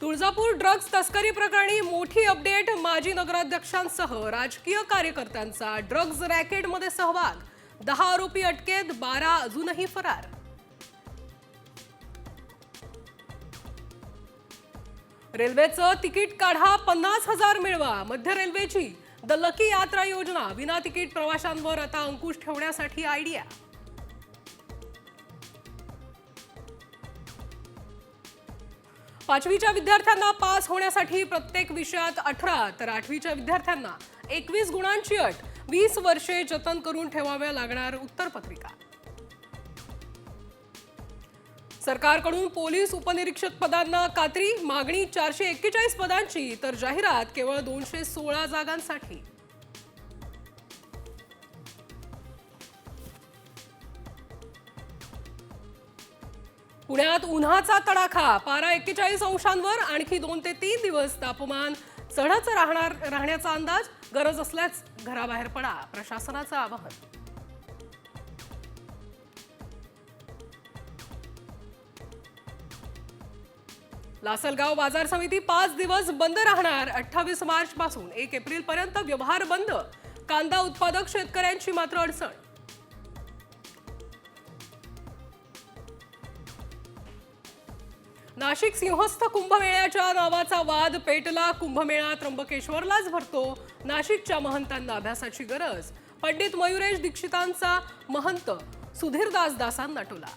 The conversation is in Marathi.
तुळजापूर ड्रग्ज तस्करी प्रकरणी मोठी अपडेट। माजी नगराध्यक्षांसह राजकीय कार्यकर्त्यांचा ड्रग्ज रॅकेटमध्ये सहभाग। 10 आरोपी अटकेत, 12 अजूनही फरार। रेल्वेचं तिकीट काढा, 50,000 मिळवा। मध्य रेल्वेची द लकी यात्रा योजना विना तिकीट प्रवाशांवर आता अंकुश ठेवण्यासाठी आयडिया। पाचवीच्या विद्यार्थ्यांना पास होण्यासाठी प्रत्येक विषयात 18 तर 8वीच्या विद्यार्थ्यांना 21 गुणांची अट। 20 वर्षे जतन करून ठेवाव्या लागणार उत्तरपत्रिका। सरकारकडून पोलीस उपनिरीक्षक पदांना कात्री। मागणी 441 पदांची तर जाहिरात केवळ 216 जागांसाठी। पुण्यात उन्हाचा तडाखा। पारा 41 अंशांवर। आणखी 2 ते 3 दिवस तापमान चढच राहण्याचा अंदाज। गरज असल्यास घराबाहेर पडा, प्रशासनाचं आवाहन। लासलगाव बाजार समिती 5 दिवस बंद राहणार। 28 मार्च पासून 1 एप्रिल पर्यंत व्यवहार बंद। कांदा उत्पादक शेतकऱ्यांची मात्र अडचण। नाशिक सिंहस्थ कुंभमेळ्याच्या नावाचा वाद पेटला। कुंभमेळा त्र्यंबकेश्वरलाच भरतो। नाशिकच्या महंतांना अभ्यासाची गरज। पंडित मयुरेश दीक्षितांचा महंत सुधीरदास दासांना टोला।